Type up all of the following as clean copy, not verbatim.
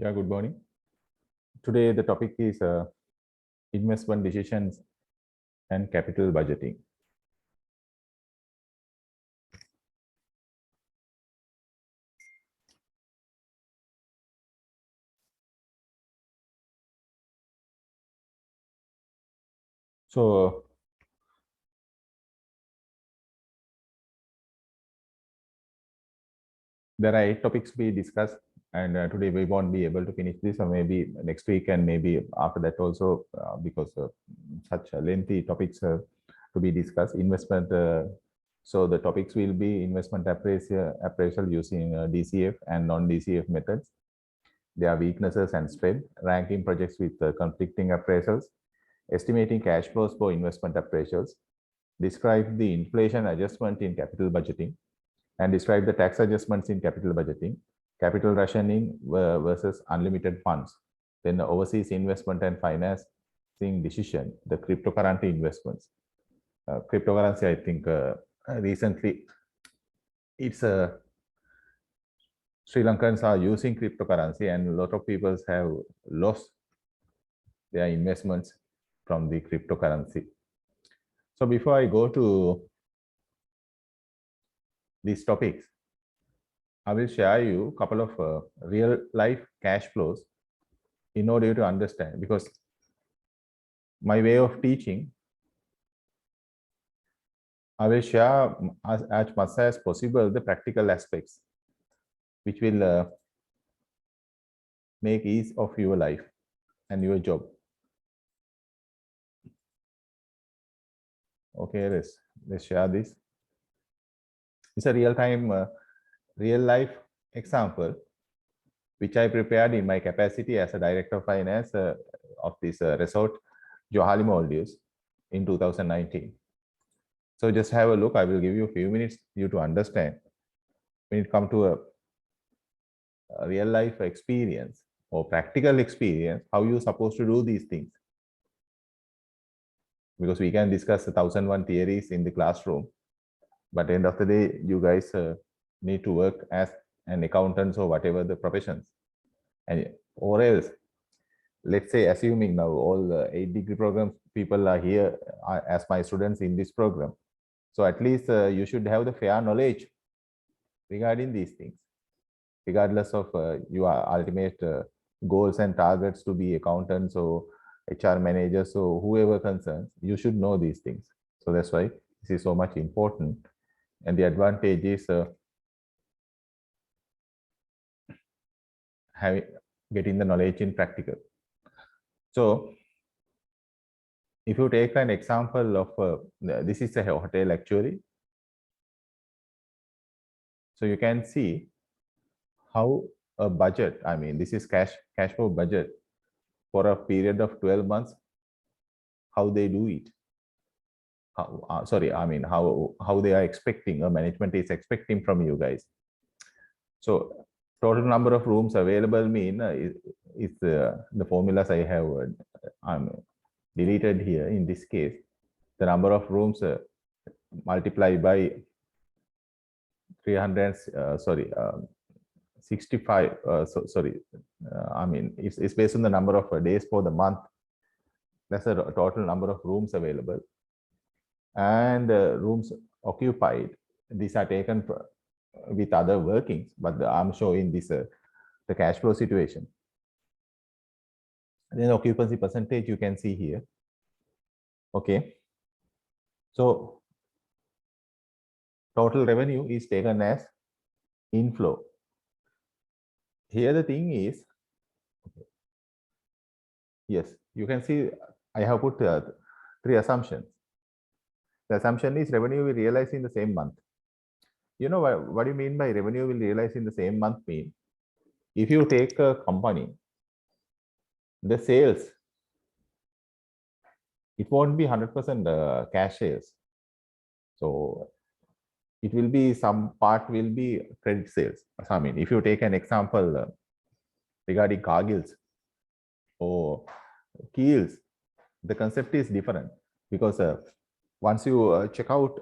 Yeah, good morning. Today the topic is investment decisions and capital budgeting. So there are 8 topics we discussed, and today we won't be able to finish this, or maybe next week, and maybe after that also, because such lengthy topics to be discussed. Investment. So the topics will be investment appraisal using DCF and non-DCF methods, their weaknesses and strength, ranking projects with conflicting appraisals, estimating cash flows for investment appraisals, describe the inflation adjustment in capital budgeting, and describe the tax adjustments in capital budgeting, capital rationing versus unlimited funds, then the overseas investment and financing decision, the cryptocurrency investments. Cryptocurrency, I think recently it's a Sri Lankans are using cryptocurrency, and a lot of people have lost their investments from the cryptocurrency. So before I go to these topics, I will share you a couple of real life cash flows in order to understand, because my way of teaching, I will share as much as possible the practical aspects which will make ease of your life and your job. Okay, let's share this. It's a real life example which I prepared in my capacity as a director of finance of this resort, Johari Maldives, in 2019. So just have a look. I will give you a few minutes you to understand when it comes to a real life experience or practical experience, how you're supposed to do these things. Because we can discuss 1001 theories in the classroom, but at the end of the day, you guys need to work as an accountant or whatever the professions. And or else, let's say, assuming now all the 8-degree program people are here as my students in this program. So at least you should have the fair knowledge regarding these things, regardless of your ultimate goals and targets to be accountants or HR managers or whoever concerns. You should know these things. So that's why this is so much important. And the advantage is getting the knowledge in practical. So if you take an example of this is a hotel actually. So you can see how a budget, I mean, this is cash flow budget for a period of 12 months, how they do it. How they are expecting, or management is expecting from you guys. So total number of rooms available mean is the formulas I have deleted here. In this case, the number of rooms multiplied by 65. It's based on the number of days for the month. That's the total number of rooms available. And rooms occupied, these are taken with other workings, but I'm showing this the cash flow situation. And then occupancy percentage you can see here. Okay, so total revenue is taken as inflow. Here the thing is, yes, you can see I have put 3 assumptions. The assumption is revenue will realize in the same month. You know what do you mean by revenue will realize in the same month? Mean if you take a company, the sales, it won't be 100% cash sales. So it will be, some part will be credit sales. I mean, if you take an example regarding Cargills or Keels, the concept is different, because once you check out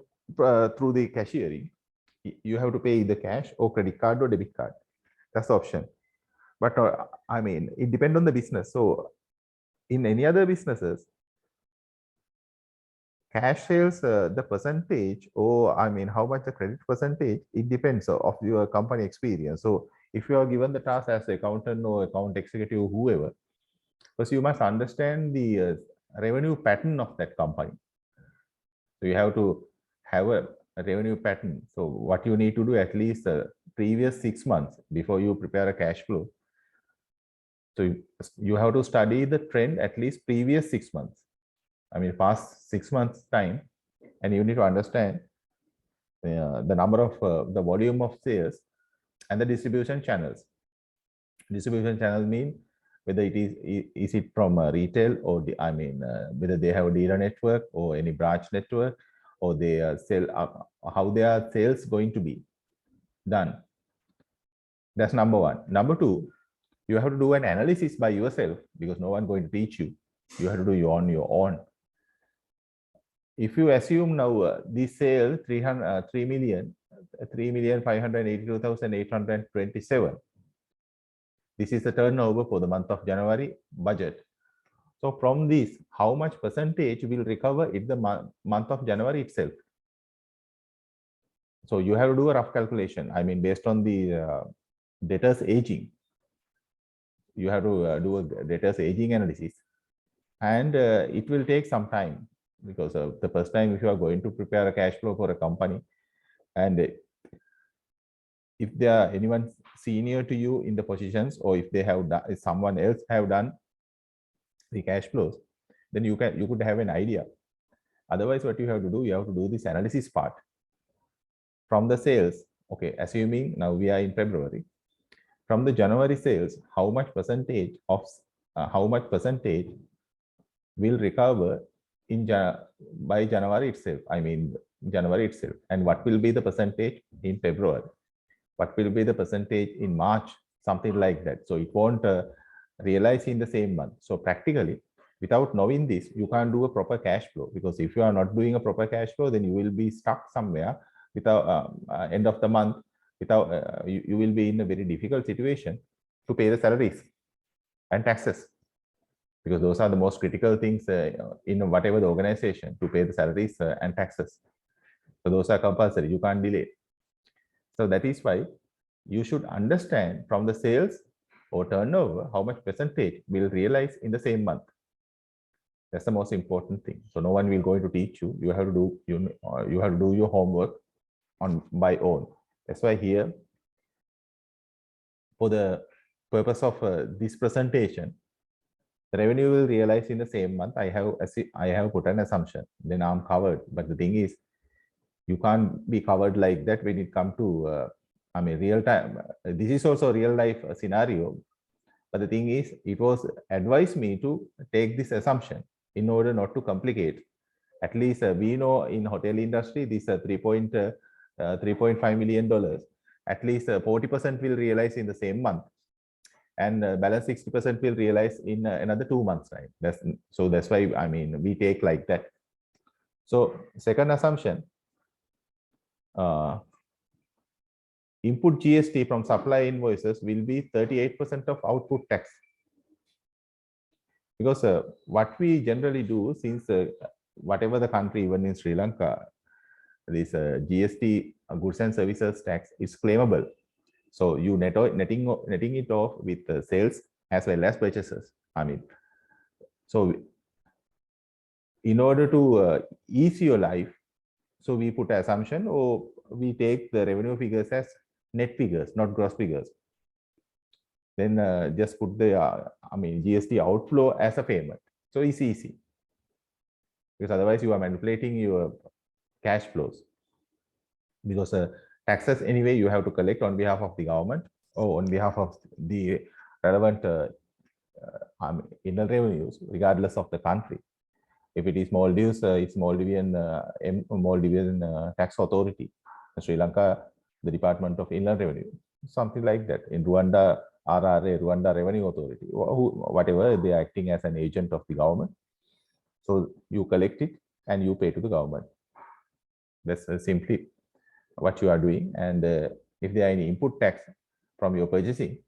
through the cashiering, you have to pay either cash or credit card or debit card. That's the option. But I mean, it depends on the business. So in any other businesses, cash sales, the percentage, or I mean, how much the credit percentage, it depends of your company experience. So if you are given the task as accountant or account executive, whoever, because you must understand the revenue pattern of that company. So you have to have a revenue pattern. So what you need to do at least previous 6 months before you prepare a cash flow. So you have to study the trend at least previous 6 months. I mean, past 6 months time, and you need to understand the number of the volume of sales and the distribution channels. Distribution channels mean whether it is it from retail or the, I mean, whether they have a dealer network or any branch network, or they sell, how their sales going to be done. That's number one. Number two, you have to do an analysis by yourself because no one going to teach you. You have to do it on your own. If you assume now this sale 3,582,827, this is the turnover for the month of January budget. So from this, how much percentage will recover in the month of January itself? So you have to do a rough calculation. I mean, based on the debtors aging, you have to do a debtors aging analysis, and it will take some time because the first time if you are going to prepare a cash flow for a company, and if there are anyone senior to you in the positions, or if they have done, if someone else have done the cash flows, then you could have an idea. Otherwise, what you have to do, you have to do this analysis part from the sales. Okay, assuming now we are in February, from the January sales, how much percentage will recover in by January itself? I mean, January itself, and what will be the percentage in February? What will be the percentage in March? Something like that. So it won't realize in the same month. So practically, without knowing this, you can't do a proper cash flow, because if you are not doing a proper cash flow, then you will be stuck somewhere without end of the month. Without you will be in a very difficult situation to pay the salaries and taxes, because those are the most critical things in whatever the organization, to pay the salaries and taxes. So those are compulsory. You can't delay. So that is why you should understand from the sales or turnover how much percentage will realize in the same month. That's the most important thing. So no one will going to teach you. You have to do you have to do your homework on by own. That's why here, for the purpose of this presentation, the revenue will realize in the same month. I have put an assumption. Then I'm covered. But the thing is, you can't be covered like that when it comes to I mean, real time. This is also a real life scenario. But the thing is, it was advised me to take this assumption in order not to complicate. At least we know in hotel industry, this $3.5 million, at least 40% will realize in the same month, and balance 60% will realize in another 2 months time. That's why, I mean, we take like that. So second assumption, input GST from supply invoices will be 38% of output tax. Because what we generally do, since whatever the country, even in Sri Lanka, this GST goods and services tax is claimable. So you netting it off with sales as well as purchases. I mean, so in order to ease your life, so we put an assumption, or we take the revenue figures as net figures, not gross figures. Then just put the I mean, GST outflow as a payment. So it's easy, because otherwise you are manipulating your cash flows. Because taxes anyway you have to collect on behalf of the government or on behalf of the relevant internal revenues, regardless of the country. If it is Maldives, it's Maldivian Tax Authority. In Sri Lanka, the Department of Inland Revenue, something like that. In Rwanda, RRA, Rwanda Revenue Authority, whatever, they are acting as an agent of the government. So you collect it and you pay to the government. That's simply what you are doing. And if there are any input tax from your purchasing,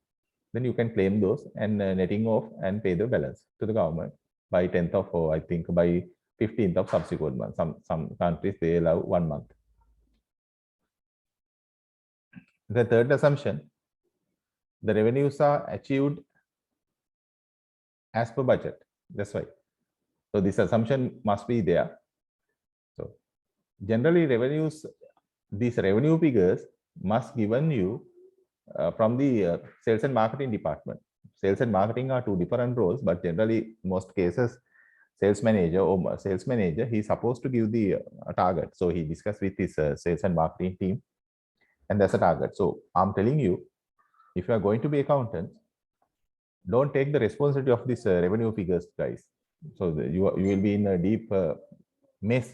then you can claim those and netting off and pay the balance to the government by 10th of, or I think by 15th of subsequent month. Some countries, they allow 1 month. The third assumption, the revenues are achieved as per budget. That's why. So this assumption must be there. So generally revenues, these revenue figures must given you from the sales and marketing department. Sales and marketing are two different roles, but generally most cases, sales manager, he's supposed to give the target. So he discussed with his sales and marketing team, and that's a target. So I'm telling you, if you are going to be accountants, don't take the responsibility of these revenue figures, guys. So you will be in a deep mess,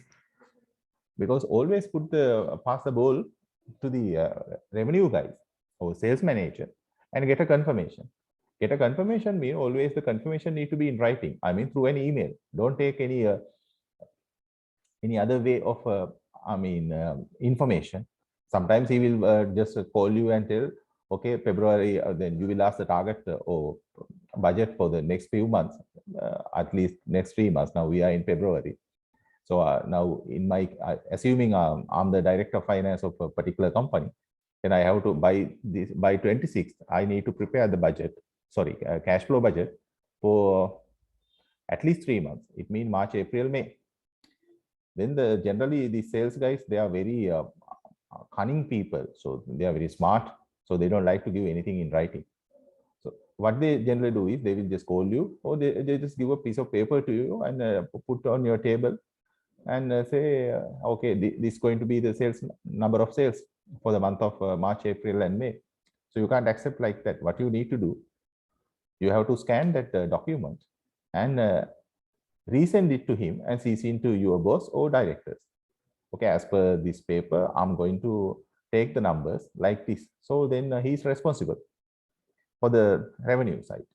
because always pass the ball to the revenue guys or sales manager and get a confirmation. Get a confirmation mean always the confirmation need to be in writing. I mean through an email. Don't take any other way of information. Sometimes he will just call you and tell, okay, February, then you will ask the target or budget for the next few months, at least next 3 months. Now we are in February. So now in my, assuming I'm the director of finance of a particular company, then I have to buy this by 26th, I need to prepare the budget, cash flow budget for at least 3 months. It means March, April, May. Then generally the sales guys, they are very cunning people. So they are very smart. So they don't like to give anything in writing. So what they generally do is they will just call you, or they just give a piece of paper to you and put on your table and say, okay, this is going to be the sales number of sales for the month of March, April, and May. So you can't accept like that. What you need to do, you have to scan that document and resend it to him and CC into your boss or directors. Okay, as per this paper, I'm going to take the numbers like this. So then he's responsible for the revenue side,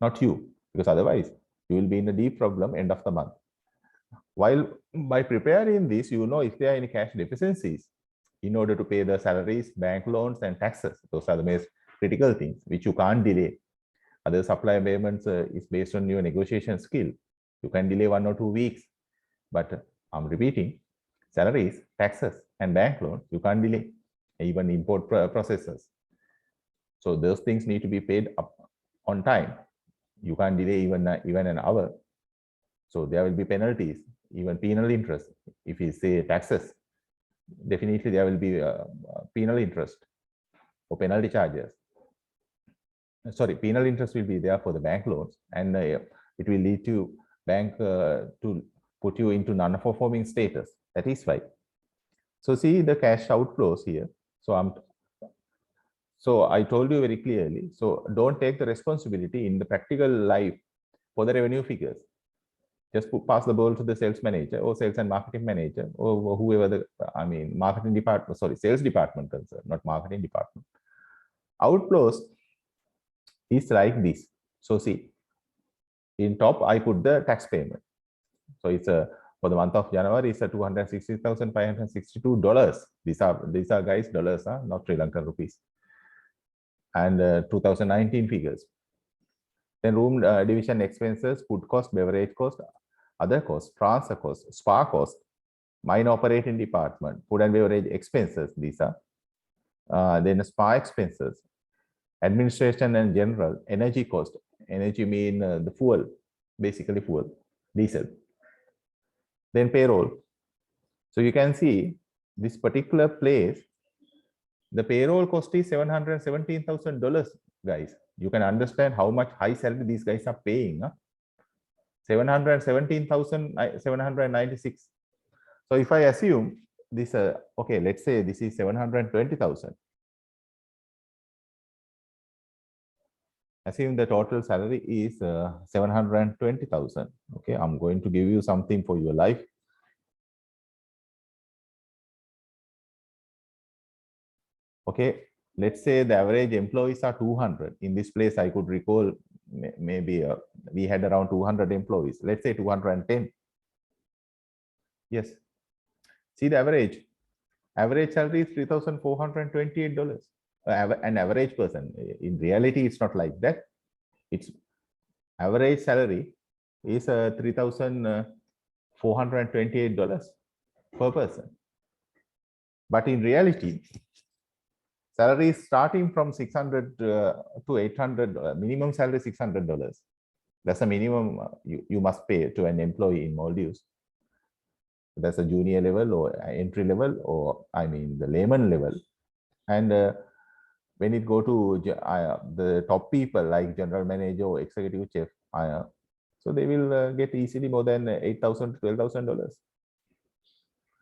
not you, because otherwise you will be in a deep problem end of the month. While by preparing this, you know if there are any cash deficiencies in order to pay the salaries, bank loans, and taxes. Those are the most critical things which you can't delay. Other supply payments is based on your negotiation skill. You can delay 1 or 2 weeks, but I'm repeating, salaries, taxes, and bank loans, you can't delay, even import processes. So those things need to be paid up on time. You can't delay even an hour. So there will be penalties, even penal interest. If you say taxes, definitely there will be penal interest or penalty charges. Sorry, penal interest will be there for the bank loans, and it will lead to bank to put you into non-performing status. That is why. So see the cash outflows here. So I told you very clearly. So don't take the responsibility in the practical life for the revenue figures. Just pass the ball to the sales manager or sales and marketing manager or whoever the marketing department. Sorry, sales department concerned, not marketing department. Outflows is like this. So see, in top I put the tax payment. So it's for the month of January, it's $260,562. These are guys dollars, not Sri Lankan rupees. And 2019 figures. Then room division expenses, food cost, beverage cost, other costs, transfer cost, spa cost, mine operating department, food and beverage expenses. These are then spa expenses, administration and general, energy cost. Energy mean the fuel, basically fuel, diesel. Then payroll. So you can see this particular place, the payroll cost is $717,000, guys. You can understand how much high salary these guys are paying. 717,796. So if I assume this, okay, let's say this is 720,000. Assume the total salary is 720,000. Okay, I'm going to give you something for your life. Okay, let's say the average employees are 200. In this place, I could recall maybe we had around 200 employees. Let's say 210. Yes. See the average. Average salary is $3,428. an average person. In reality, it's not like that. Its average salary is $3,428 per person. But in reality, salary is starting from 600 to 800. Minimum salary $600. That's the minimum you must pay to an employee in Maldives. That's a junior level or entry level, or I mean the layman level. And when it go to the top people like general manager or executive chef, so they will get easily more than $8,000 to $12,000.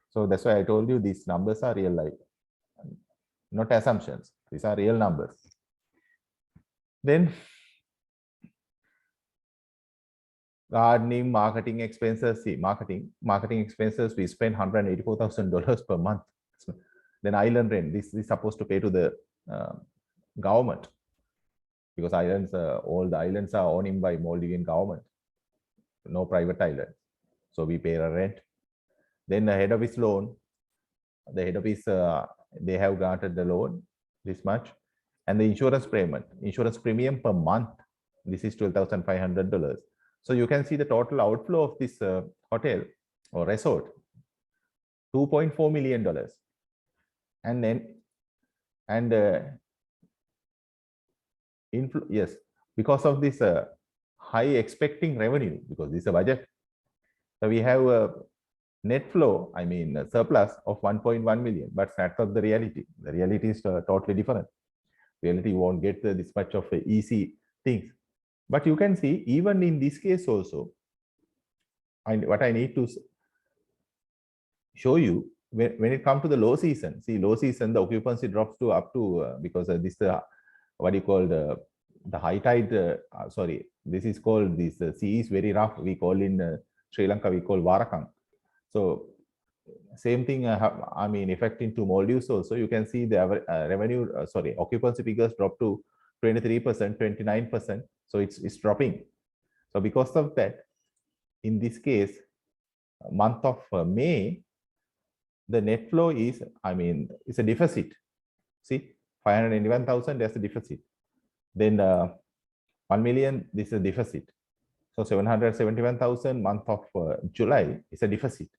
So that's why I told you these numbers are real life, not assumptions. These are real numbers. Then gardening, marketing expenses. See, marketing expenses, we spend $184,000 per month. Then island rent. This is supposed to pay to the government, because islands, all the islands are owned by Maldivian government, no private island. So we pay a rent. Then the head office loan, the head office, they have granted the loan this much. And the insurance premium per month, this is $12,500. So you can see the total outflow of this hotel or resort, $2.4 million. And then, and yes, because of this high expecting revenue, because this is a budget. So we have a net flow, I mean a surplus of 1.1 million, but that's not the reality. The reality is totally different. Reality won't get this much of easy things. But you can see, even in this case also, what I need to show you, when it comes to the low season, see, low season, the occupancy drops to up to, because this, what you call the high tide, sorry, this is called, this sea is very rough. We call in Sri Lanka, we call Varakang. So same thing, I mean, affecting to Maldives also. You can see the revenue, sorry, occupancy figures drop to 23%, 29%. So it's dropping. So because of that, in this case, month of May, the net flow is, I mean, it's a deficit. See, 581,000, there's a deficit. Then 1 million, this is a deficit. So 771,000 month of July is a deficit.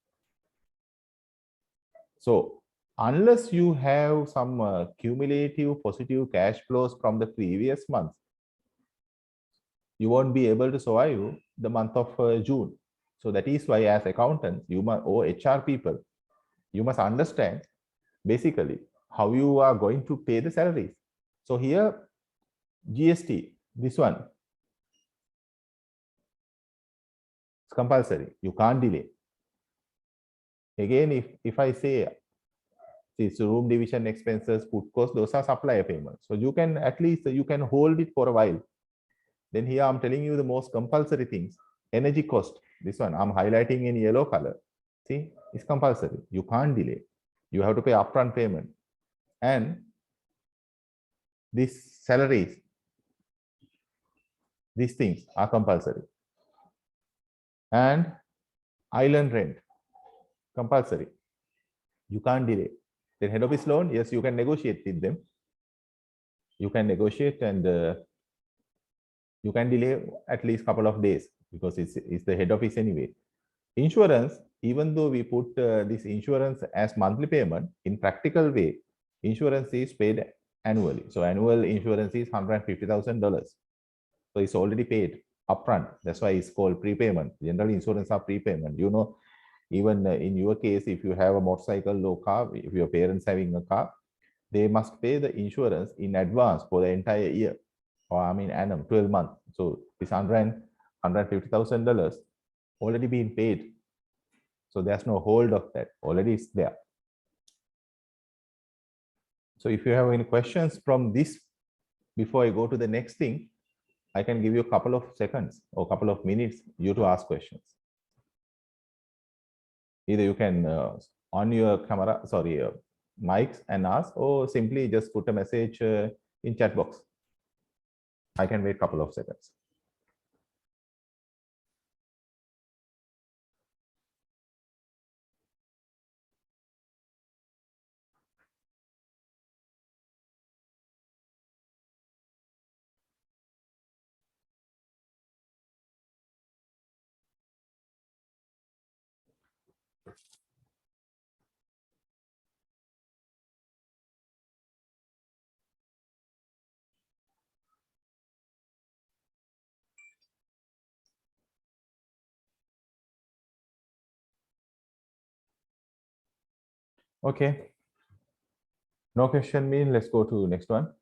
So unless you have some cumulative positive cash flows from the previous month, you won't be able to survive the month of June. So that is why, as accountants, you must, or HR people, you must understand basically how you are going to pay the salaries. So here, GST, this one, it's compulsory. You can't delay. Again, if I say, this room division expenses, food costs, those are supplier payments. So you can, at least you can hold it for a while. Then here I'm telling you the most compulsory things. Energy cost, this one I'm highlighting in yellow color. See, it's compulsory. You can't delay. You have to pay upfront payment. And these salaries, these things are compulsory. And island rent, compulsory. You can't delay. Then head office loan, yes, you can negotiate with them. You can negotiate, and you can delay at least a couple of days, because it's the head office anyway. Insurance, even though we put this insurance as monthly payment, in practical way, insurance is paid annually. So annual insurance is $150,000. So it's already paid upfront. That's why it's called prepayment. Generally, insurance are prepayment. You know, even in your case, if you have a motorcycle or car, if your parents having a car, they must pay the insurance in advance for the entire year, or I mean annum, 12 months. So this $150,000 already been paid. So there's no hold of that. Already it's there. So if you have any questions from this, before I go to the next thing, I can give you a couple of seconds or a couple of minutes you to ask questions. Either you can on your camera, sorry, mics and ask, or simply just put a message in chat box. I can wait a couple of seconds. Okay. No question mean let's go to next one.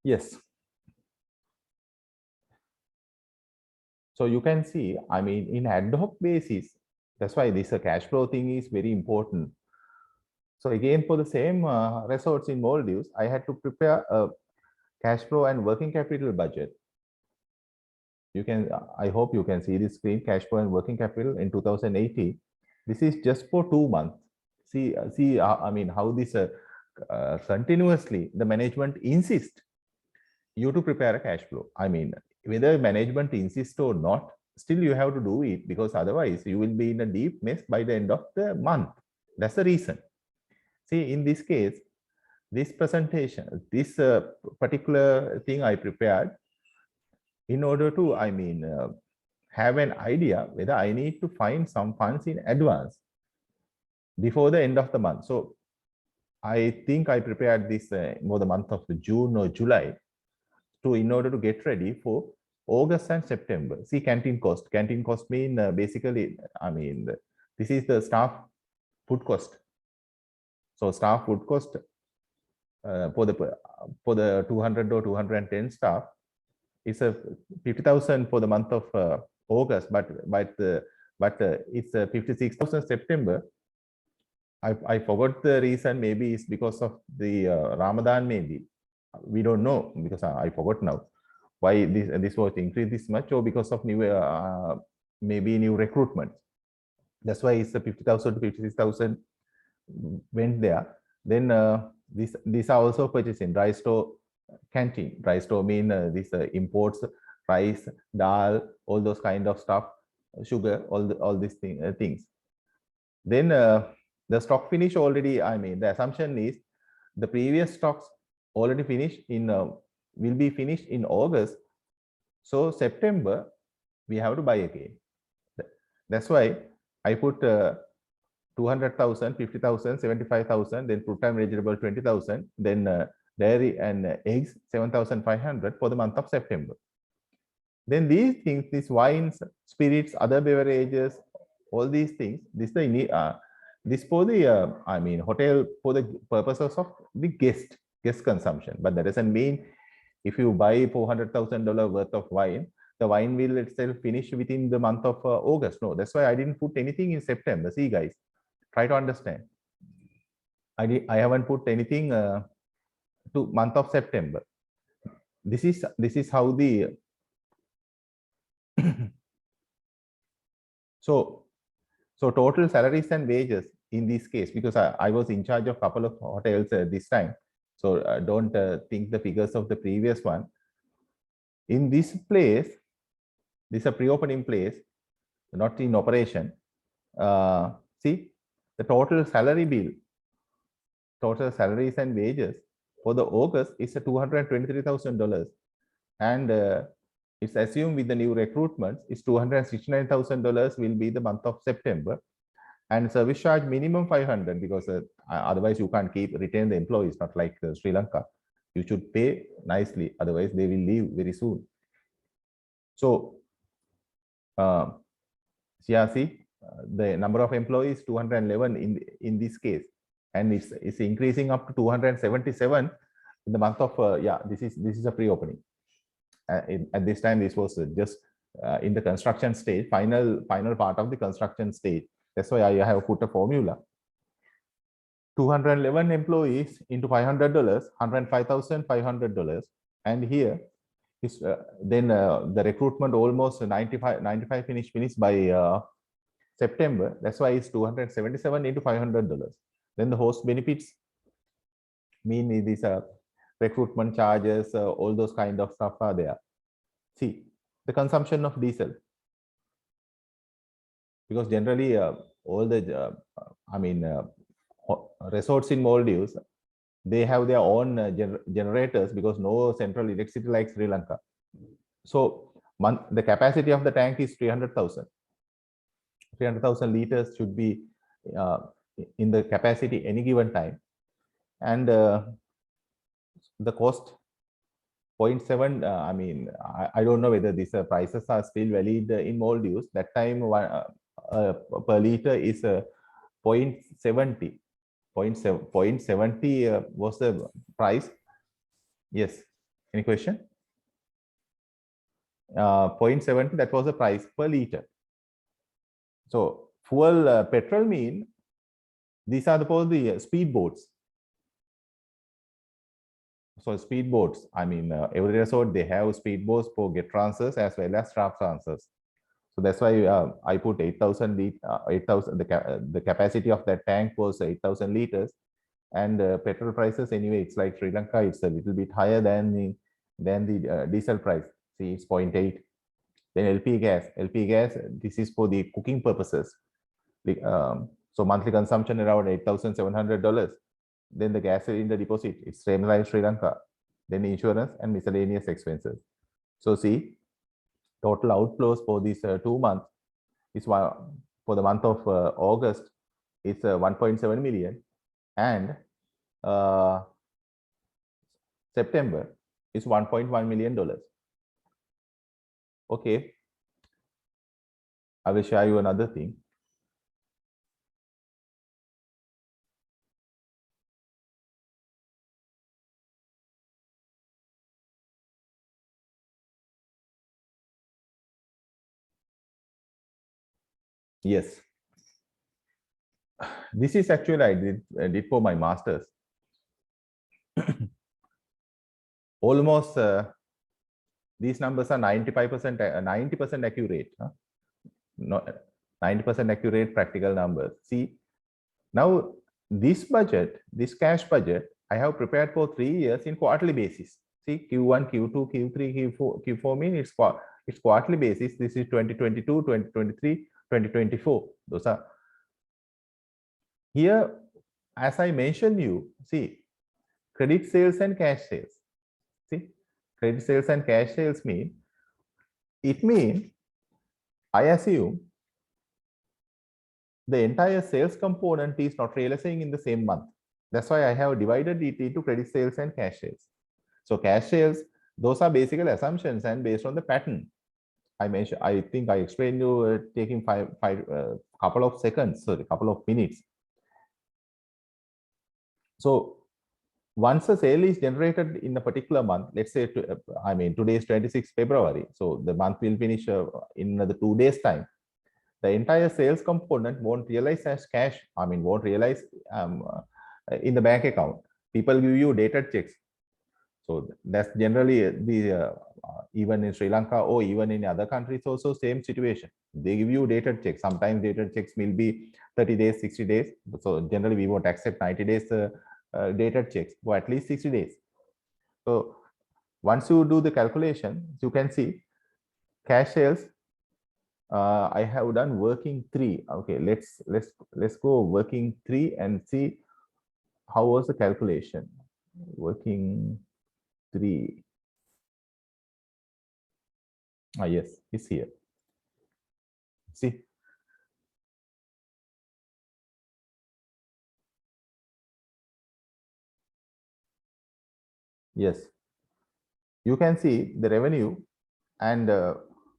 Yes. So you can see, I mean, in ad hoc basis, that's why this cash flow thing is very important. So again, for the same resorts in Maldives, I had to prepare a cash flow and working capital budget. You can, I hope you can see this screen, cash flow and working capital in 2018. This is just for 2 months. See, I mean, how this continuously the management insists you to prepare a cash flow. I mean, whether management insists or not, still you have to do it, because otherwise you will be in a deep mess by the end of the month. That's the reason. See, in this case, this presentation, this particular thing I prepared in order to, I mean, have an idea whether I need to find some funds in advance before the end of the month. So I think I prepared this for the month of June or July in order to get ready for August and September. See, canteen cost. Canteen cost mean basically, I mean, this is the staff food cost. So staff food cost for the 200 or 210 staff is a 50,000 for the month of August, but it's 56,000 September. I forgot the reason. Maybe it's because of the Ramadan. Maybe we don't know, because I forgot now why this was increased this much, or because of new maybe new recruitment. That's why it's the 50,000 to 56,000 went there. Then these are also purchasing dry store canteen. Dry store mean this imports rice, dal, all those kind of stuff, sugar, all these things. Then the stock finish already, I mean, the assumption is the previous stocks already finished in will be finished in August. So September we have to buy again. That's why I put 200,000, 50,000, 75,000, then fruit and vegetable 20,000, then dairy and eggs 7,500 for the month of September. Then these things, these wines, spirits, other beverages, all these things, this for the I mean hotel for the purposes of the guest consumption. But that doesn't mean if you buy $400,000 worth of wine, the wine will itself finish within the month of August. No, that's why I didn't put anything in September. See, guys, try to understand. I haven't put anything to month of September. This is how the so total salaries and wages in this case, because I was in charge of a couple of hotels this time. So don't think the figures of the previous one. In this place, this is a pre-opening place, not in operation. See, the total salary bill, total salaries and wages for the August is $223,000. And it's assumed with the new recruitments, it's $269,000 will be the month of September. And service charge minimum 500, because otherwise you can't retain the employees, not like Sri Lanka. You should pay nicely, otherwise they will leave very soon. So see, the number of employees 211 in this case, and it's increasing up to 277 in the month of yeah, this is a pre-opening. At this time, this was just in the construction stage, final part of the construction stage. That's why I have put a formula. 211 employees into $500, $105,500, and here is then the recruitment almost 95 finished by September. That's why it's 277 into $500. Then the host benefits mean these recruitment charges, all those kind of stuff are there. See, the consumption of diesel, because generally all the I mean resorts in Maldives, they have their own generators, because no central electricity like Sri Lanka. So the capacity of the tank is 300,000. 300,000 liters should be in the capacity any given time. And the cost 0.7, I mean, I don't know whether these prices are still valid in Maldives. That time per liter is 0.70. 0.70 was the price. Yes. Any question? 0.70, that was the price per liter. So fuel petrol mean these are for the speedboats. So speedboats, I mean, every resort they have speedboats for get transfers as well as draft transfers. So that's why I put 8,000 8,000. The capacity of that tank was 8,000 liters, and petrol prices anyway. It's like Sri Lanka. It's a little bit higher than the diesel price. See, it's 0.8. Then LP gas. LP gas. This is for the cooking purposes. So monthly consumption around $8,700. Then the gas cylinder deposit. It's same like Sri Lanka. Then insurance and miscellaneous expenses. So see, total outflows for these 2 months is for the month of August is 1.7 million, and September is $1.1 million. Okay, I will show you another thing. Yes, this is actually I did for my master's. Almost these numbers are 95%, 90% accurate. Not 90% accurate practical numbers. See, now this budget, this cash budget, I have prepared for 3 years in quarterly basis. See, Q1, Q2, Q3, Q4 mean it's quarterly basis. This is 2022, 2023, 2024. Those are here, as I mentioned you, see, credit sales and cash sales. See, credit sales and cash sales mean, it means I assume the entire sales component is not realizing in the same month. That's why I have divided it into credit sales and cash sales. So cash sales, those are basically assumptions and based on the pattern. I mentioned, I think I explained you taking couple of seconds, so a couple of minutes. So once a sale is generated in a particular month, let's say, I mean, today is 26 February. So the month will finish in another 2 days time. The entire sales component won't realize as cash. I mean, won't realize in the bank account. People give you dated checks. So that's generally the even in Sri Lanka or even in other countries also same situation. They give you dated checks. Sometimes dated checks will be 30 days, 60 days. So generally we won't accept 90 days dated checks for at least 60 days. So once you do the calculation, you can see cash sales. I have done working 3. Okay, let's go working 3 and see how was the calculation. Working 3. Yes, it's here. See. Yes. You can see the revenue and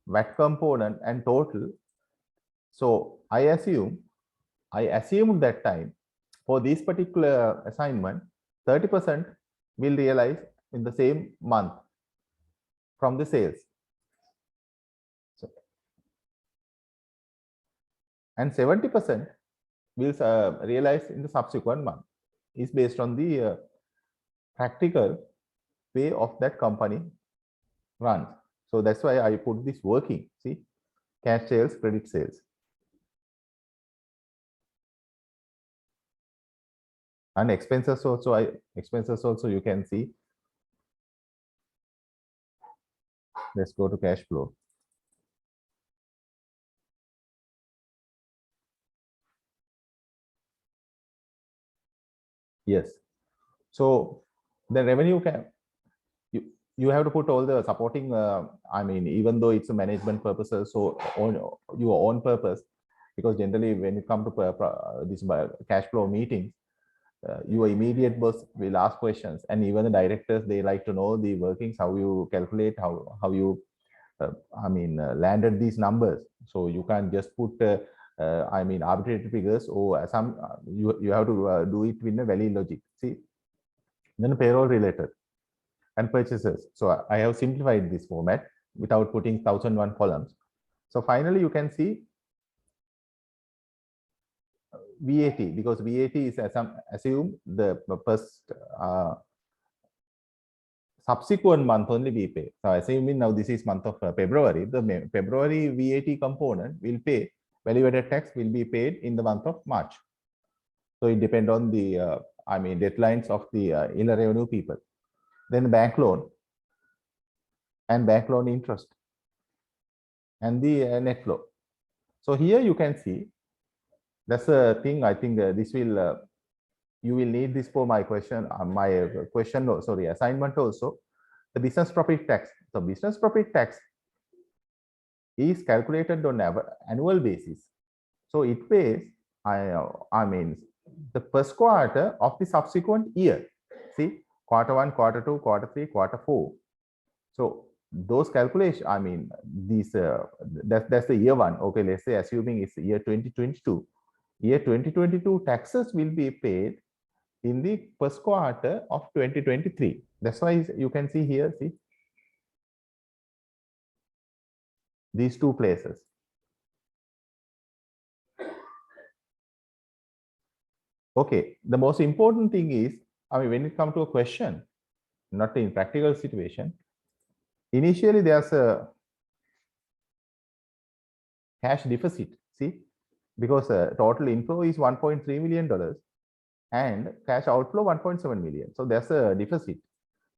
VAT component and total. So I assumed that time for this particular assignment, 30% will realize in the same month from the sales. So, and 70% will realize in the subsequent month. Is based on the practical way of that company runs. So that's why I put this working. See, cash sales, credit sales. And expenses also, you can see. Let's go to cash flow. Yes. So the revenue can, you have to put all the supporting, I mean, even though it's a management purposes, so on your own purpose, because generally when it comes to this cash flow meetings, your immediate boss will ask questions, and even the directors, they like to know the workings, how you calculate, how you landed these numbers. So you can't just put arbitrary figures or some you have to do it with a value logic. See, then payroll related and purchases. So I have simplified this format without putting 1001 columns. So finally you can see VAT, because VAT is assume the first subsequent month only we pay. So assuming now this is month of February, the February VAT component will pay, value-added tax will be paid in the month of March. So it depends on the deadlines of the inner revenue people. Then bank loan and bank loan interest and the net flow. So here you can see that's the thing. I think this will you will need this for my question, assignment also. The business profit tax. So business profit tax is calculated on annual basis. So it pays, the first quarter of the subsequent year. See, quarter one, quarter two, quarter three, quarter four. So those calculations, that's the year one. Okay, let's say assuming it's year 2022. Year 2022 taxes will be paid in the first quarter of 2023. That's why you can see here, see, these two places. Okay, the most important thing is, when it comes to a question, not in practical situation, initially there's a cash deficit, see, because total inflow is $1.3 million and cash outflow 1.7 million. So there's a deficit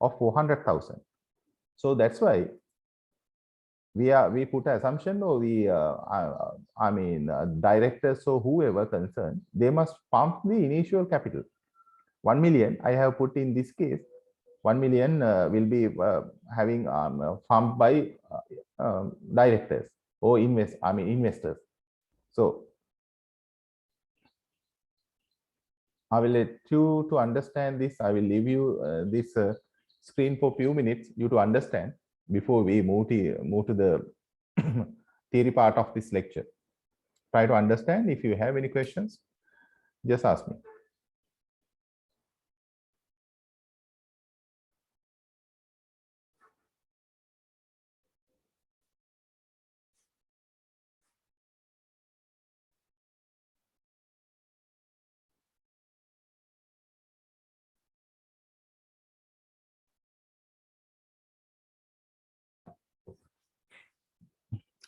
of 400,000. So that's why we put an assumption, or directors or whoever concerned, they must pump the initial capital. 1 million I have put in this case. 1 million will be having pumped by directors or investors. So I will let you to understand this. I will leave you this screen for a few minutes, you to understand before we move to the theory part of this lecture. Try to understand. If you have any questions, just ask me.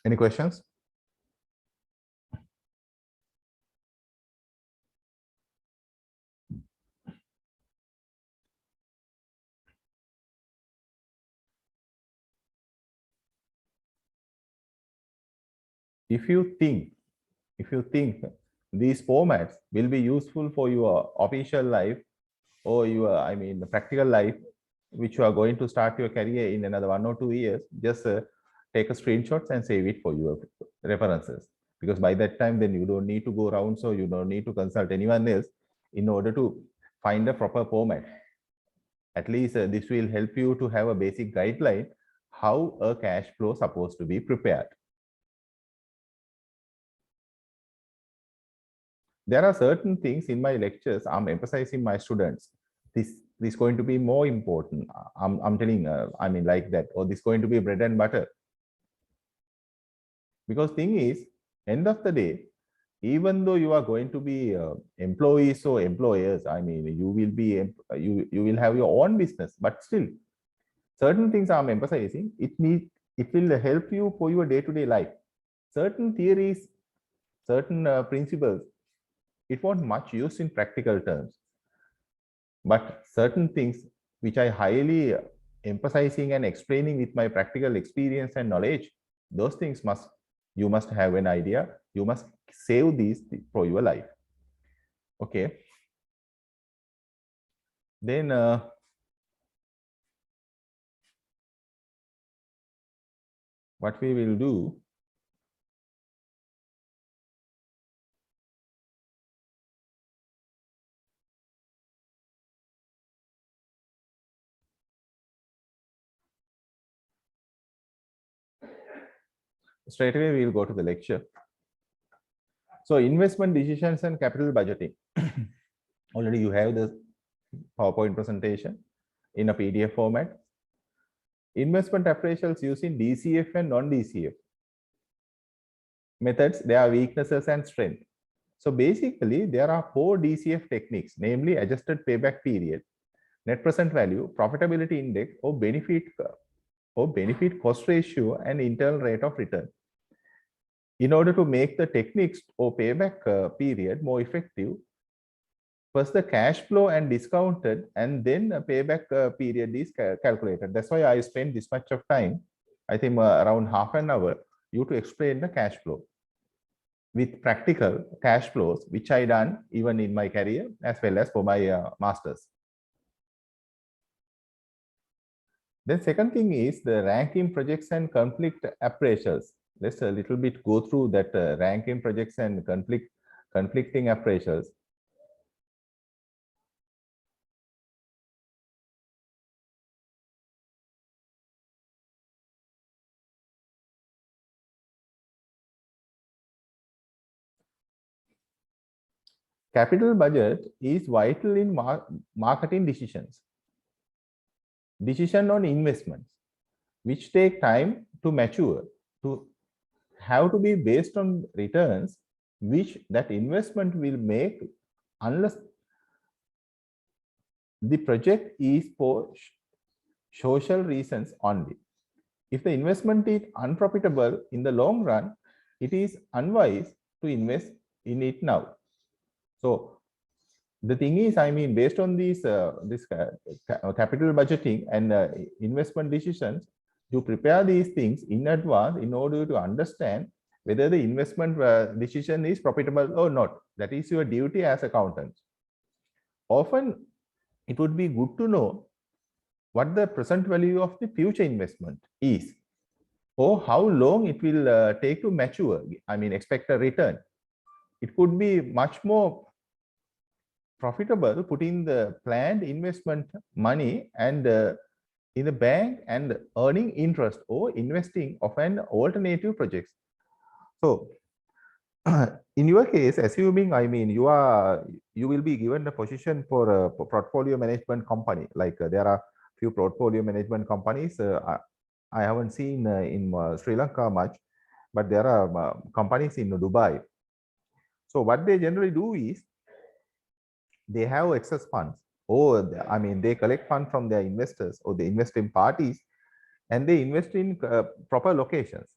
Any questions? If you think these formats will be useful for your official life or your the practical life, which you are going to start your career in another 1 or 2 years, just take a screenshots and save it for your references, because by that time then you don't need to go around, so you don't need to consult anyone else in order to find a proper format. At least this will help you to have a basic guideline how a cash flow supposed to be prepared. There are certain things in my lectures I'm emphasizing my students. This is going to be more important. I'm telling, like that, or this is going to be bread and butter. Because thing is, end of the day, even though you are going to be employees or employers, you will be you will have your own business, but still, certain things I'm emphasizing. It will help you for your day-to-day life. Certain theories, certain principles, it won't much use in practical terms, but certain things which I highly emphasizing and explaining with my practical experience and knowledge, those things you must have an idea. You must save these for your life. Okay. Then what we will do, straight away we will go to the lecture. So investment decisions and capital budgeting. Already you have the PowerPoint presentation in a PDF format. Investment appraisals using DCF and non-DCF methods, there are weaknesses and strength. So basically, there are 4 DCF techniques, namely adjusted payback period, net present value, profitability index, or benefit cost ratio, and internal rate of return. In order to make the techniques or payback period more effective, first the cash flow and discounted, and then a payback period is calculated. That's why I spent this much of time, I think around half an hour, you to explain the cash flow with practical cash flows, which I done even in my career as well as for my masters. Then second thing is the ranking projects and conflict appraisals. Let's a little bit go through that ranking projects and conflicting appraisals. Capital budget is vital in marketing decisions. Decision on investments, which take time to mature, to have to be based on returns which that investment will make unless the project is for social reasons only. If the investment is unprofitable in the long run, it is unwise to invest in it now. So the thing is, I mean, based on these capital budgeting and investment decisions, you prepare these things in advance in order to understand whether the investment decision is profitable or not. That is your duty as accountants. Often, it would be good to know what the present value of the future investment is, or how long it will take to mature. I mean, expect a return. It could be much more profitable putting the planned investment money and in the bank and earning interest or investing of an alternative projects. So in your case, assuming, I mean, you will be given the position for a portfolio management company, like there are few portfolio management companies. I haven't seen in Sri Lanka much, but there are companies in Dubai. So what they generally do is they have excess funds, or I mean, they collect funds from their investors or the investing parties, and they invest in proper locations.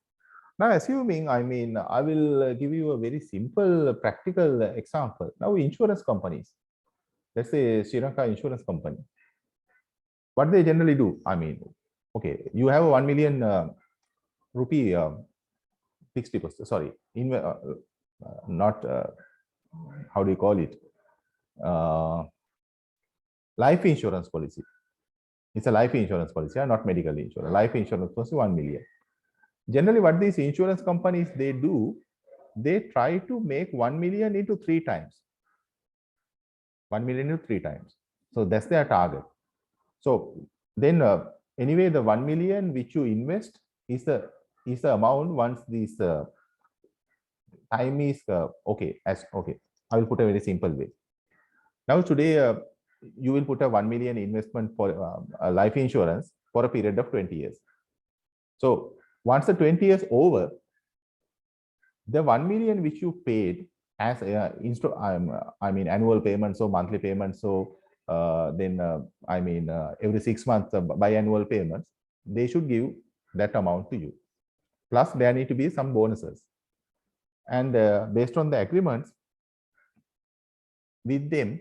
Now, assuming, I mean, I will give you a very simple practical example. Now, insurance companies, let's say Sri Lanka Insurance Company, what they generally do, I mean, okay, you have a 1 million rupee fixed deposit, sorry, not, how do you call it? Life insurance policy. It's a life insurance policy, not medical insurance. Life insurance policy, 1 million. Generally, what these insurance companies, they do, they try to make 1 million into 3 times. 1 million into 3 times. So that's their target. So then anyway, the 1 million which you invest is the amount once this time is okay. I will put a very simple way. Now today, you will put a 1 million investment for life insurance for a period of 20 years. So once the 20 years over, the 1 million which you paid as I mean annual payments or monthly payments, so then I mean every 6 months biannual payments, they should give that amount to you. Plus there need to be some bonuses, and based on the agreements with them,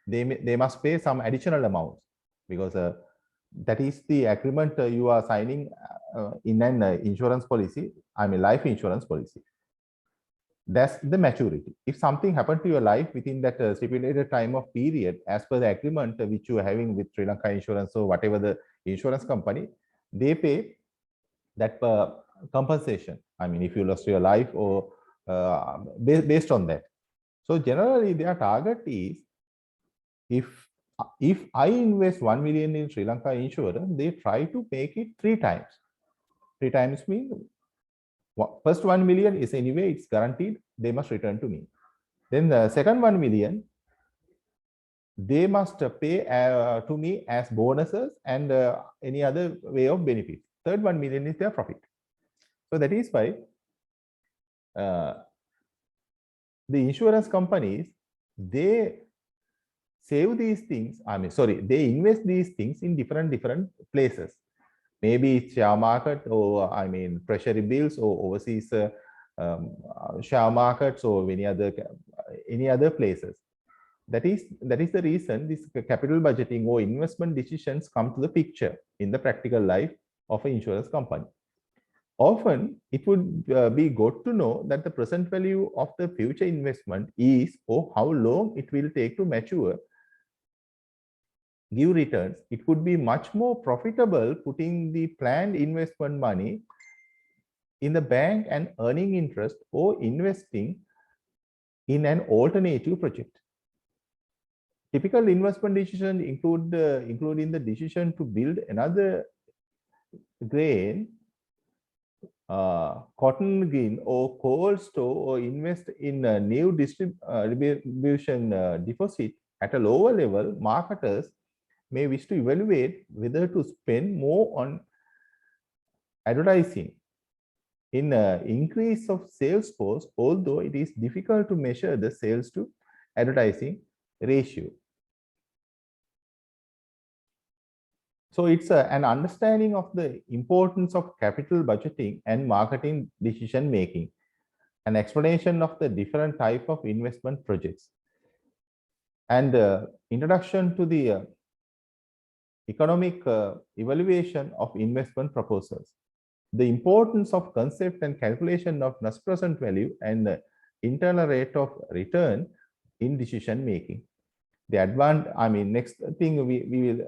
they must pay some additional amounts, because that is the agreement you are signing in an insurance policy, I mean life insurance policy. That's the maturity. If something happened to your life within that stipulated time of period, as per the agreement which you are having with Sri Lanka Insurance or whatever the insurance company, they pay that compensation. I mean, if you lost your life or based on that. So generally, their target is, if I invest 1 million in Sri Lanka Insurance, they try to make it 3 times. 3 times means First 1 million is anyway, it's guaranteed, they must return to me. Then the second 1 million, they must pay to me as bonuses and any other way of benefit. Third 1 million is their profit. So that is why the insurance companies, they save these things. They invest these things in different places. Maybe it's share market, or treasury bills, or overseas share markets, or any other places. That is the reason this capital budgeting or investment decisions come to the picture in the practical life of an insurance company. Often, it would be good to know that the present value of the future investment is, or how long it will take to mature, give returns. It would be much more profitable putting the planned investment money in the bank and earning interest, or investing in an alternative project. Typical investment decisions including the decision to build another grain, cotton gin, or coal store, or invest in a new distribution deposit at a lower level. Marketers may wish to evaluate whether to spend more on advertising in increase of sales force, although it is difficult to measure the sales to advertising ratio. So it's an understanding of the importance of capital budgeting and marketing decision making, an explanation of the different type of investment projects, and introduction to the economic evaluation of investment proposals, the importance of concept and calculation of net present value and the internal rate of return in decision making. The next thing we will